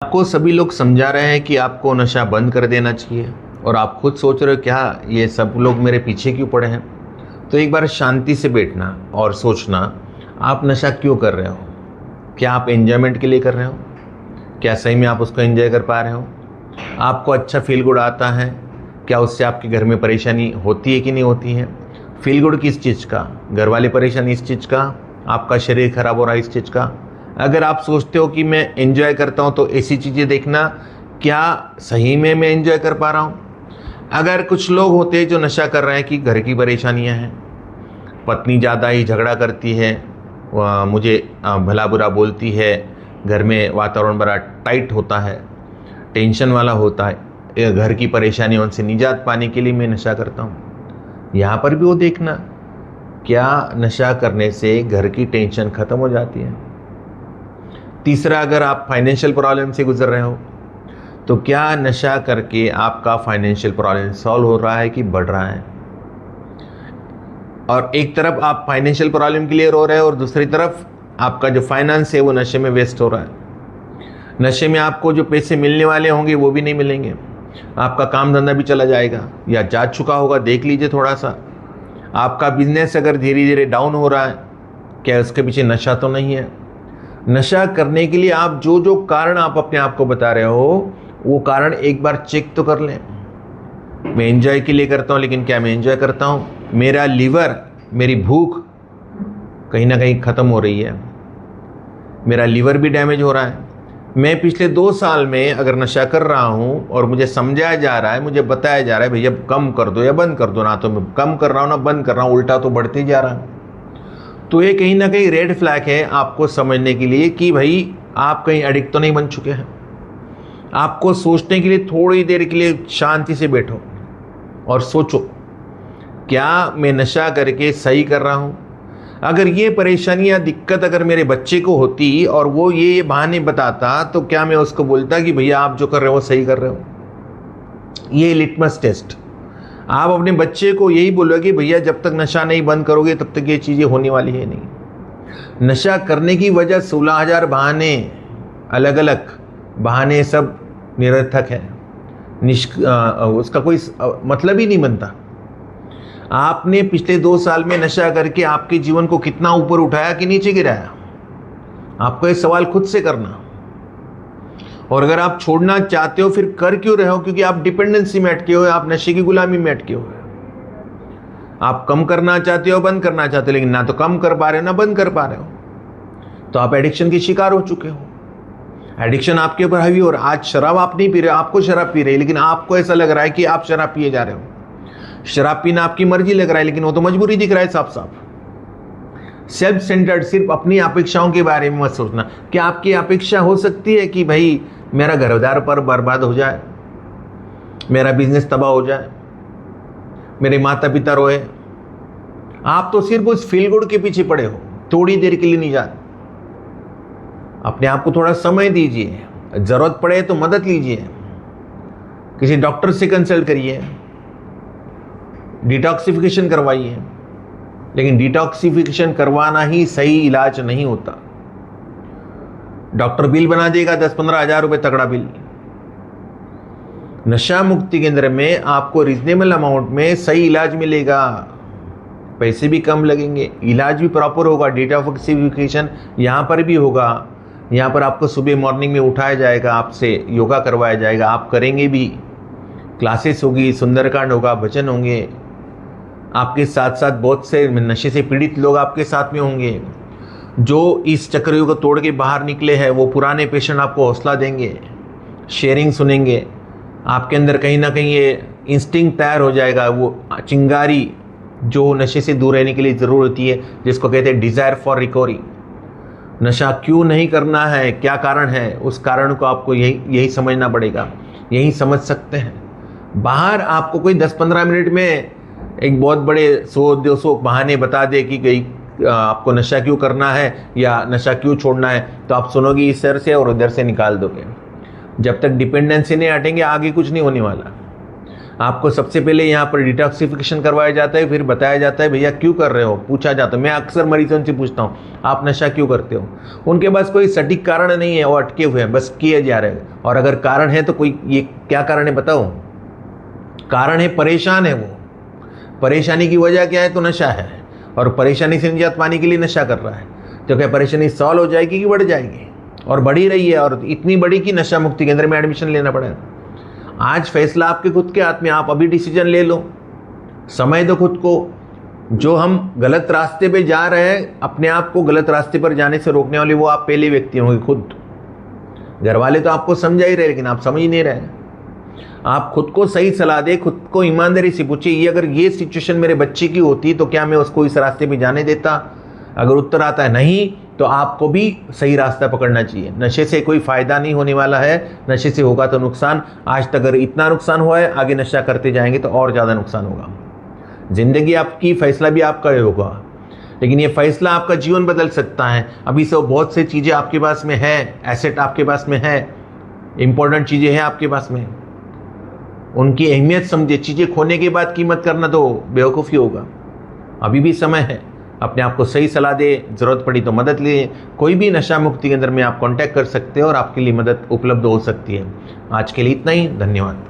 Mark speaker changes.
Speaker 1: आपको सभी लोग समझा रहे हैं कि आपको नशा बंद कर देना चाहिए और आप खुद सोच रहे हो क्या ये सब लोग मेरे पीछे क्यों पड़े हैं। तो एक बार शांति से बैठना और सोचना, आप नशा क्यों कर रहे हो? क्या आप एंजॉयमेंट के लिए कर रहे हो? क्या सही में आप उसको एंजॉय कर पा रहे हो? आपको अच्छा फील गुड आता है? क्या उससे आपके घर में परेशानी होती है कि नहीं होती है? फील गुड किस चीज़ का? घर वाली परेशानी इस चीज़ का? आपका शरीर खराब हो रहा है इस चीज़ का? अगर आप सोचते हो कि मैं एंजॉय करता हूँ तो ऐसी चीज़ें देखना, क्या सही में मैं एंजॉय कर पा रहा हूँ? अगर कुछ लोग होते हैं जो नशा कर रहे हैं कि घर की परेशानियाँ हैं, पत्नी ज़्यादा ही झगड़ा करती है, मुझे भला बुरा बोलती है, घर में वातावरण बड़ा टाइट होता है, टेंशन वाला होता है, घर की परेशानियों से निजात पाने के लिए मैं नशा करता हूँ। यहाँ पर भी वो देखना, क्या नशा करने से घर की टेंशन ख़त्म हो जाती है? तीसरा, अगर आप फाइनेंशियल प्रॉब्लम से गुजर रहे हो तो क्या नशा करके आपका फाइनेंशियल प्रॉब्लम सॉल्व हो रहा है कि बढ़ रहा है? और एक तरफ आप फाइनेंशियल प्रॉब्लम के लिए रो रहे हो और दूसरी तरफ आपका जो फाइनेंस है वो नशे में वेस्ट हो रहा है। नशे में आपको जो पैसे मिलने वाले होंगे वो भी नहीं मिलेंगे, आपका काम धंधा भी चला जाएगा या जा चुका होगा। देख लीजिए थोड़ा सा, आपका बिजनेस अगर धीरे धीरे डाउन हो रहा है, क्या उसके पीछे नशा तो नहीं है? नशा करने के लिए आप जो जो कारण आप अपने आप को बता रहे हो वो कारण एक बार चेक तो कर लें। मैं एंजॉय के लिए करता हूँ, लेकिन क्या मैं एंजॉय करता हूँ? मेरा लीवर, मेरी भूख कहीं ना कहीं ख़त्म हो रही है, मेरा लीवर भी डैमेज हो रहा है। मैं पिछले 2 साल में अगर नशा कर रहा हूँ और मुझे समझाया जा रहा है, मुझे बताया जा रहा है भैया कम कर दो या बंद कर दो, ना तो मैं कम कर रहा हूँ ना बंद कर रहा हूँ, उल्टा तो बढ़ते जा रहा है। तो ये कहीं ना कहीं रेड फ्लैग है आपको समझने के लिए कि भाई आप कहीं एडिक्ट तो नहीं बन चुके हैं। आपको सोचने के लिए थोड़ी देर के लिए शांति से बैठो और सोचो, क्या मैं नशा करके सही कर रहा हूँ? अगर ये परेशानी या दिक्कत अगर मेरे बच्चे को होती और वो ये बहाने बताता तो क्या मैं उसको बोलता कि भैया आप जो कर रहे हो सही कर रहे हो? ये लिटमस टेस्ट, आप अपने बच्चे को यही बोलोगे भैया जब तक नशा नहीं बंद करोगे तब तक ये चीज़ें होने वाली है नहीं। नशा करने की वजह 16,000 बहाने, अलग अलग बहाने, सब निरर्थक है, उसका कोई मतलब ही नहीं बनता। आपने पिछले 2 साल में नशा करके आपके जीवन को कितना ऊपर उठाया कि नीचे गिराया? आपको ये सवाल खुद से करना। और अगर आप छोड़ना चाहते हो फिर कर क्यों रहे हो? क्योंकि आप डिपेंडेंसी में अटके हुए, आप नशे की गुलामी में अटके हुए। आप कम करना चाहते हो, बंद करना चाहते हो, लेकिन ना तो कम कर पा रहे हो ना बंद कर पा रहे हो, तो आप एडिक्शन के शिकार हो चुके हो। एडिक्शन आपके ऊपर हावी हो रहा है। आज शराब आप नहीं पी रहे, आपको शराब पी रहे, लेकिन आपको ऐसा लग रहा है कि आप शराब पिए जा रहे हो। शराब पीना आपकी मर्जी लग रहा है, लेकिन वो तो मजबूरी दिख रहा है साफ साफ। सेल्फ सेंटर्ड, सिर्फ अपनी अपेक्षाओं के बारे में मत सोचना। क्या आपकी अपेक्षा हो सकती है कि भाई मेरा घरदार पर बर्बाद हो जाए, मेरा बिजनेस तबाह हो जाए, मेरे माता पिता रोए? आप तो सिर्फ उस फील गुड के पीछे पड़े हो, थोड़ी देर के लिए नहीं जाते। अपने आप को थोड़ा समय दीजिए, जरूरत पड़े तो मदद लीजिए, किसी डॉक्टर से कंसल्ट करिए, डिटॉक्सिफिकेशन करवाइए। लेकिन डिटॉक्सिफिकेशन करवाना ही सही इलाज नहीं होता। डॉक्टर बिल बना देगा 10-15 हज़ार रुपये, तगड़ा बिल। नशा मुक्ति केंद्र में आपको रीजनेबल अमाउंट में सही इलाज मिलेगा, पैसे भी कम लगेंगे, इलाज भी प्रॉपर होगा। डिटॉक्सिफिकेशन यहाँ पर भी होगा। यहाँ पर आपको सुबह मॉर्निंग में उठाया जाएगा, आपसे योगा करवाया जाएगा, आप करेंगे भी, क्लासेस होगी, सुंदरकांड होगा, भजन होंगे। आपके साथ साथ बहुत से नशे से पीड़ित लोग आपके साथ में होंगे जो इस चक्रव्यूह को तोड़ के बाहर निकले हैं। वो पुराने पेशेंट आपको हौसला देंगे, शेयरिंग सुनेंगे। आपके अंदर कहीं ना कहीं ये इंस्टिंक्ट तैयार हो जाएगा, वो चिंगारी जो नशे से दूर रहने के लिए ज़रूर होती है, जिसको कहते हैं डिज़ायर फॉर रिकवरी। नशा क्यों नहीं करना है, क्या कारण है, उस कारण को आपको यही समझना पड़ेगा, यही समझ सकते हैं। बाहर आपको कोई 10-15 मिनट में एक बहुत बड़े 100-200 बहाने बता दे कि गई आपको नशा क्यों करना है या नशा क्यों छोड़ना है, तो आप सुनोगे इस सर से और उधर से निकाल दोगे। जब तक डिपेंडेंसी नहीं हटेंगे आगे कुछ नहीं होने वाला। आपको सबसे पहले यहाँ पर डिटॉक्सिफिकेशन करवाया जाता है, फिर बताया जाता है भैया क्यों कर रहे हो, पूछा जाता है। मैं अक्सर मरीजों से पूछता हूँ आप नशा क्यों करते हो, उनके पास कोई सटीक कारण नहीं है, वो अटके हुए हैं, बस किए जा रहे हैं। और अगर कारण है तो कोई, ये क्या कारण है बताओ, कारण है परेशान है वो, परेशानी की वजह क्या है, तो नशा है, और परेशानी से निजात पाने के लिए नशा कर रहा है। तो क्या परेशानी सॉल्व हो जाएगी कि बढ़ जाएगी, और बढ़ी रही है, और इतनी बड़ी कि नशा मुक्ति केंद्र में एडमिशन लेना पड़ेगा। आज फैसला आपके खुद के हाथ में, आप अभी डिसीजन ले लो, समय दो खुद को। जो हम गलत रास्ते पे जा रहे हैं, अपने आप को गलत रास्ते पर जाने से रोकने वाले वो आप पहले व्यक्ति होंगे खुद। घर वाले तो आपको समझा ही रहे, लेकिन आप समझ नहीं रहे। आप खुद को सही सलाह दे, खुद को ईमानदारी से पूछिए, ये अगर ये सिचुएशन मेरे बच्चे की होती तो क्या मैं उसको इस रास्ते पे जाने देता। अगर उत्तर आता है नहीं, तो आपको भी सही रास्ता पकड़ना चाहिए। नशे से कोई फ़ायदा नहीं होने वाला है, नशे से होगा तो नुकसान। आज तक अगर इतना नुकसान हुआ है, आगे नशा करते जाएंगे तो और ज़्यादा नुकसान होगा। ज़िंदगी आपकी, फैसला भी आपका ही होगा, लेकिन ये फैसला आपका जीवन बदल सकता है। अभी से बहुत सी चीज़ें आपके पास में है, एसेट आपके पास में है, इंपॉर्टेंट चीज़ें हैं आपके पास में, उनकी अहमियत समझे। चीज़ें खोने के बाद कीमत करना तो बेवकूफ़ी होगा। अभी भी समय है, अपने आप को सही सलाह दे, ज़रूरत पड़ी तो मदद ले। कोई भी नशा मुक्ति केंद्र में आप कांटेक्ट कर सकते हो और आपके लिए मदद उपलब्ध हो सकती है। आज के लिए इतना ही, धन्यवाद।